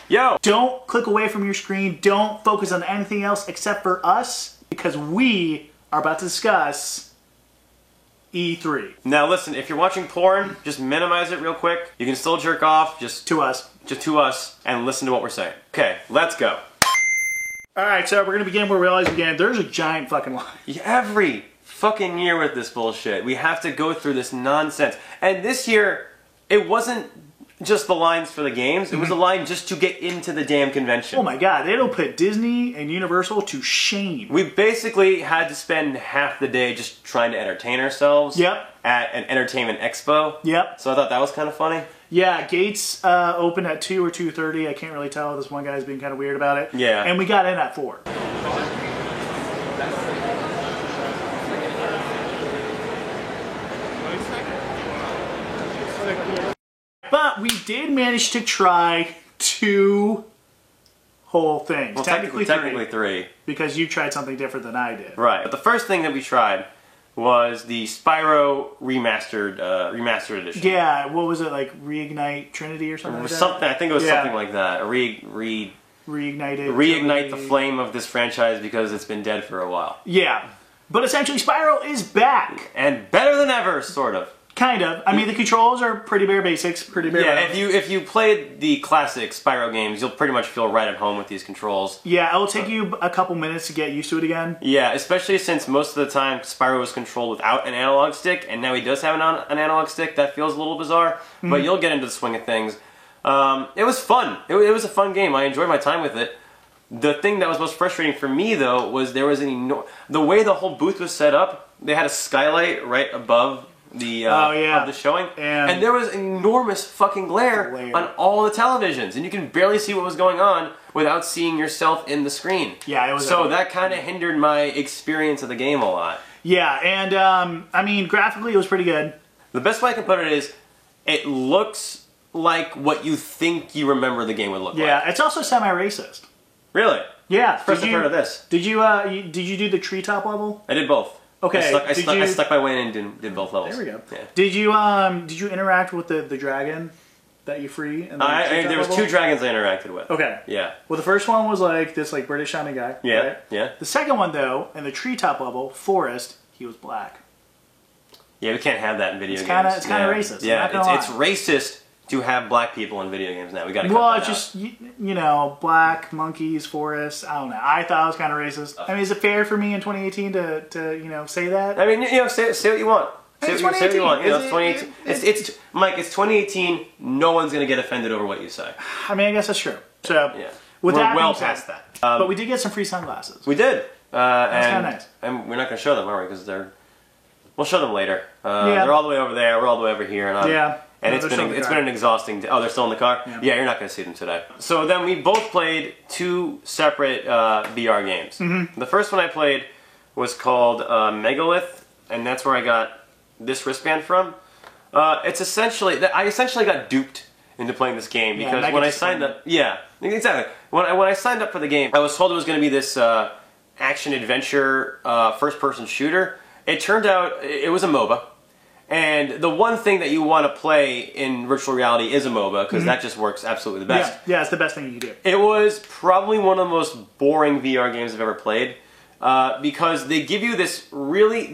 Yo! Don't click away from your screen. Don't focus on anything else except for us, because we are about to discuss E3. Now listen, if you're watching porn, just minimize it real quick. You can still jerk off, just To us. and listen to what we're saying. Okay, let's go. Alright, so we're going to begin where we always begin. There's a giant fucking line. Every fucking year with this bullshit, we have to go through this nonsense. And this year, it wasn't just the lines for the games, it was a line just to get into the damn convention. Oh my god, they don't put Disney and Universal to shame. We basically had to spend half the day just trying to entertain ourselves Yep. at an entertainment expo. Yep. So I thought that was kind of funny. Yeah, gates opened at 2 or 2:30. I can't really tell. This one guy's being kind of weird about it. Yeah. And we got in at 4. But we did manage to try 2 whole things. Well, technically three. Because you tried something different than I did. Right. But the first thing that we tried was the Spyro remastered edition. Yeah, what was it, like Reignite Trinity or something It was like that? something. I think it was something like that. Reignite the flame of this franchise because it's been dead for a while. Yeah. But essentially, Spyro is back. And better than ever, sort of. Kind of. I mean, the controls are pretty bare basics, pretty bare. Yeah, if you played the classic Spyro games, you'll pretty much feel right at home with these controls. Yeah, it'll take you a couple minutes to get used to it again. Yeah, especially since most of the time Spyro was controlled without an analog stick, and now he does have an analog stick. That feels a little bizarre, but you'll get into the swing of things. It was fun. It was a fun game. I enjoyed my time with it. The thing that was most frustrating for me, though, was there was the way the whole booth was set up. They had a skylight right above the of the showing, and there was enormous fucking glare on all the televisions, and you can barely see what was going on without seeing yourself in the screen. Yeah, it was. So that kind of hindered my experience of the game a lot. Yeah, and I mean, graphically it was pretty good. The best way I can put it is, it looks like what you think you remember the game would look like. Yeah, it's also semi-racist. Really? Yeah. First I've heard of this. Did you do the treetop level? I did both. Okay. I stuck my way in and did both levels. There we go. Yeah. Did you interact with the dragon that you free? In the there was level? 2 dragons I interacted with. Okay. Yeah. Well, the first one was like this British sounding guy. Yeah. Right? Yeah. The second one though, in the treetop level, Forest, he was black. Yeah, we can't have that in video games. It's kind of racist. Yeah, I'm not gonna it's racist to have black people in video games now. We got to cut Well, that it's out. just, you know, black, monkeys, forests, I don't know. I thought it was kind of racist. I mean, is it fair for me in 2018 to you know, say that? I mean, you know, say what you want. It's Say what you want. You know, 2018. it's 2018. Mike, it's 2018. No one's going to get offended over what you say. I mean, I guess that's true. So, Yeah. with We're that well being said- past that. but we did get some free sunglasses. We did. That's and, kinda nice. And we're not going to show them, are we? Because we'll show them later. Yeah. They're all the way over there. We're all the way over here. And Yeah. And No, it's they're still in the been car. an exhausting day. Oh, they're still in the car? Yeah. You're not going to see them today. So then we both played 2 separate VR games. Mm-hmm. The first one I played was called Megalith, and that's where I got this wristband from. It's essentially, I essentially got duped into playing this game because when I signed up, yeah, exactly. When I signed up for the game, I was told it was going to be this action adventure first-person shooter. It turned out it was a MOBA. And the one thing that you want to play in virtual reality is a MOBA, because that just works absolutely the best. Yeah, it's the best thing you can do. It was probably one of the most boring VR games I've ever played, because they gave me this really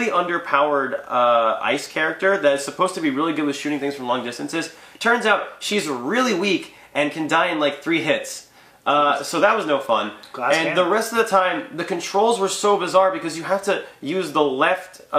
underpowered ice character that is supposed to be really good with shooting things from long distances. Turns out she's really weak and can die in like 3 hits. So that was no fun. And the rest of the time, the controls were so bizarre because you have to use the left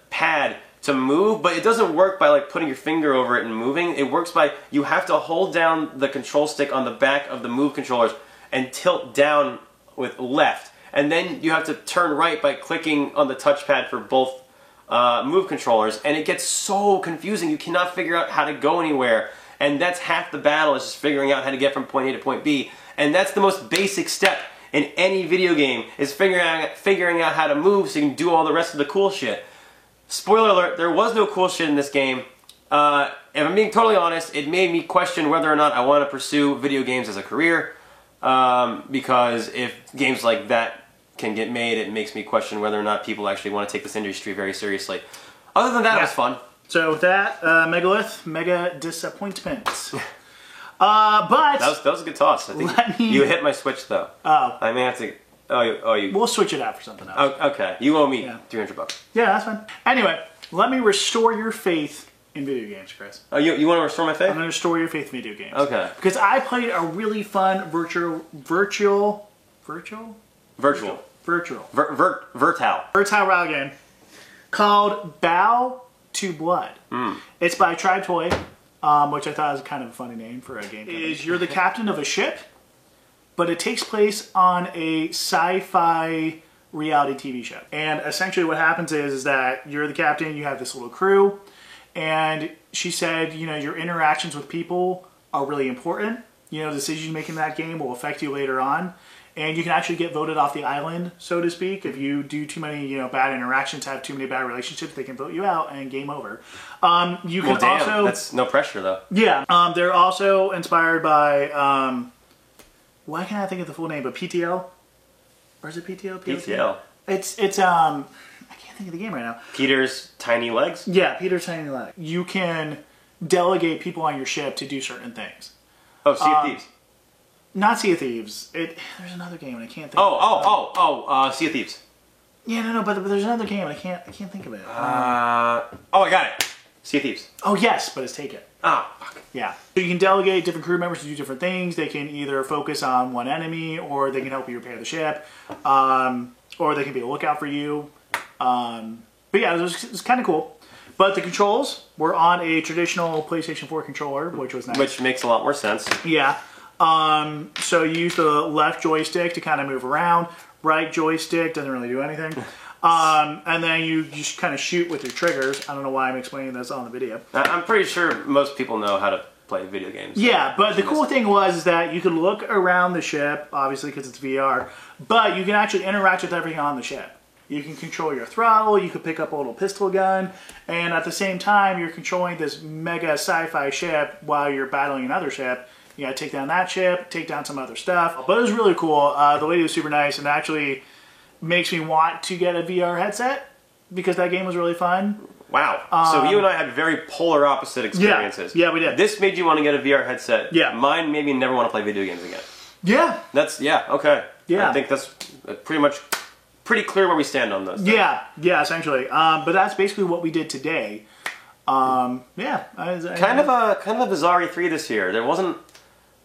pad to move, but it doesn't work by like putting your finger over it and moving. It works by, you have to hold down the control stick on the back of the move controllers and tilt down with left. And then you have to turn right by clicking on the touchpad for both move controllers. And it gets so confusing. You cannot figure out how to go anywhere. And that's half the battle, is just figuring out how to get from point A to point B. And that's the most basic step in any video game, is figuring out how to move so you can do all the rest of the cool shit. Spoiler alert, there was no cool shit in this game. If I'm being totally honest, it made me question whether or not I want to pursue video games as a career. Because if games like that can get made, it makes me question whether or not people actually want to take this industry very seriously. Other than that, it was fun. So with that, Megalith, mega disappointment. But that was a good toss. I think you hit my switch though. Oh, I may have to. You. We'll switch it out for something else. Oh, okay, you owe me $300. Yeah, that's fine. Anyway, let me restore your faith in video games, Chris. Oh, you want to restore my faith? I'm going to restore your faith in video games. Okay. Because I played a really fun virtual route game called Bow to Blood. It's by Tribe Toy, which I thought was kind of a funny name for a game. You're the captain of a ship, but it takes place on a sci-fi reality TV show. And essentially what happens is that you're the captain, you have this little crew, and she said, you know, your interactions with people are really important. You know, the decisions you make in that game will affect you later on. And you can actually get voted off the island, so to speak. If you do too many, you know, bad interactions, have too many bad relationships, they can vote you out and game over. You can also... That's no pressure, though. Yeah. They're also inspired by... why can't I think of the full name? But PTL? Or is it PTL? PTL. It's I can't think of the game right now. Peter's Tiny Legs? Yeah, Peter's Tiny Legs. You can delegate people on your ship to do certain things. Oh, Sea of Thieves. Not Sea of Thieves. There's another game and I can't think of it. Sea of Thieves. Yeah, no, but there's another game and I can't think of it. I got it. Sea of Thieves. Oh, yes, but it's taken. Oh, fuck. Yeah. So you can delegate different crew members to do different things. They can either focus on one enemy, or they can help you repair the ship, or they can be a lookout for you. But yeah, it was kind of cool. But the controls were on a traditional PlayStation 4 controller, which was nice. Which makes a lot more sense. Yeah. So you use the left joystick to kind of move around. Right joystick doesn't really do anything. And then you just kind of shoot with your triggers. I don't know why I'm explaining this on the video. I'm pretty sure most people know how to play video games. Yeah, but the cool thing was that you could look around the ship, obviously because it's VR, but you can actually interact with everything on the ship. You can control your throttle, you could pick up a little pistol gun, and at the same time you're controlling this mega sci-fi ship while you're battling another ship. You gotta take down that ship, take down some other stuff. But it was really cool. The lady was super nice and actually makes me want to get a VR headset because that game was really fun. Wow. So you and I had very polar opposite experiences. Yeah, we did. This made you want to get a VR headset. Yeah. Mine made me never want to play video games again. Yeah. Okay. Yeah. I think that's pretty clear where we stand on those. Yeah, essentially. But that's basically what we did today. Kind of a bizarre E3 this year. There wasn't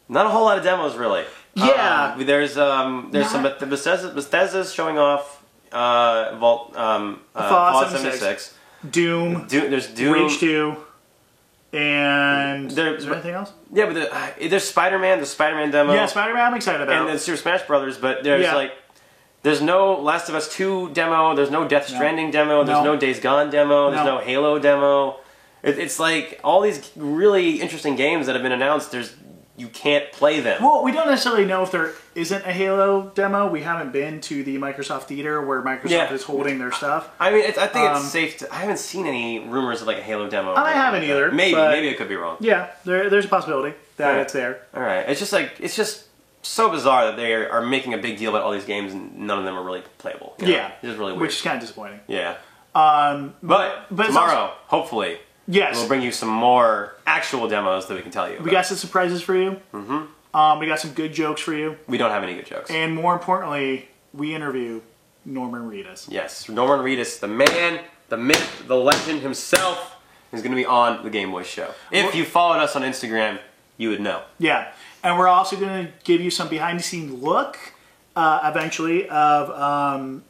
not a whole lot of demos really. Yeah. There's some Bethesda's showing off Fallout 76. Doom. There's Doom. Rage 2. And is there anything else? Yeah, but there's Spider-Man. The Spider-Man demo. Yeah, Spider-Man I'm excited about. And then Super Smash Brothers. But there's no Last of Us 2 demo. There's no Death Stranding demo. There's no Days Gone demo. There's no Halo demo. It's like all these really interesting games that have been announced. You can't play them. Well, we don't necessarily know if there isn't a Halo demo. We haven't been to the Microsoft Theater where Microsoft is holding their stuff. I mean, I think it's safe to... I haven't seen any rumors of like a Halo demo. I haven't either. Maybe it could be wrong. Yeah, there's a possibility that it's there. All right. It's just so bizarre that they are making a big deal about all these games and none of them are really playable. Yeah. It's just really weird. Which is kind of disappointing. Yeah. But tomorrow, hopefully... Yes. We'll bring you some more actual demos that we can tell you about. We got some surprises for you. Mm-hmm. We got some good jokes for you. We don't have any good jokes. And more importantly, we interview Norman Reedus. Yes, Norman Reedus, the man, the myth, the legend himself, is going to be on the Game Boy Show. If you followed us on Instagram, you would know. Yeah. And we're also going to give you some behind-the-scenes look, eventually, of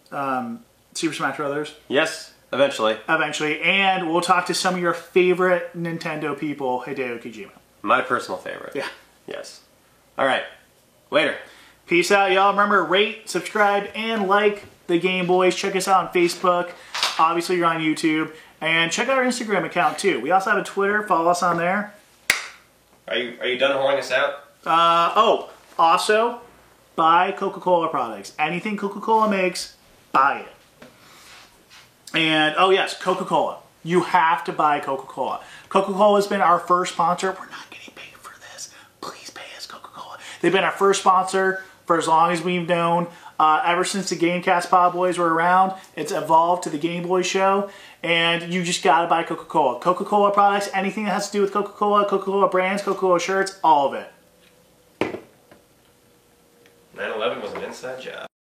Super Smash Brothers. Yes. Eventually. And we'll talk to some of your favorite Nintendo people, Hideo Kojima. My personal favorite. Yeah. Yes. All right. Later. Peace out, y'all. Remember, rate, subscribe, and like the Game Boys. Check us out on Facebook. Obviously, you're on YouTube. And check out our Instagram account, too. We also have a Twitter. Follow us on there. Are you done whoring us out? Also, buy Coca-Cola products. Anything Coca-Cola makes, buy it. And, oh yes, Coca-Cola. You have to buy Coca-Cola. Coca-Cola has been our first sponsor. We're not getting paid for this. Please pay us, Coca-Cola. They've been our first sponsor for as long as we've known. Ever since the Gamecast Pod Boys were around, it's evolved to the Game Boy Show. and you just gotta buy Coca-Cola. Coca-Cola products, anything that has to do with Coca-Cola, Coca-Cola brands, Coca-Cola shirts, all of it. 9/11 was an inside job.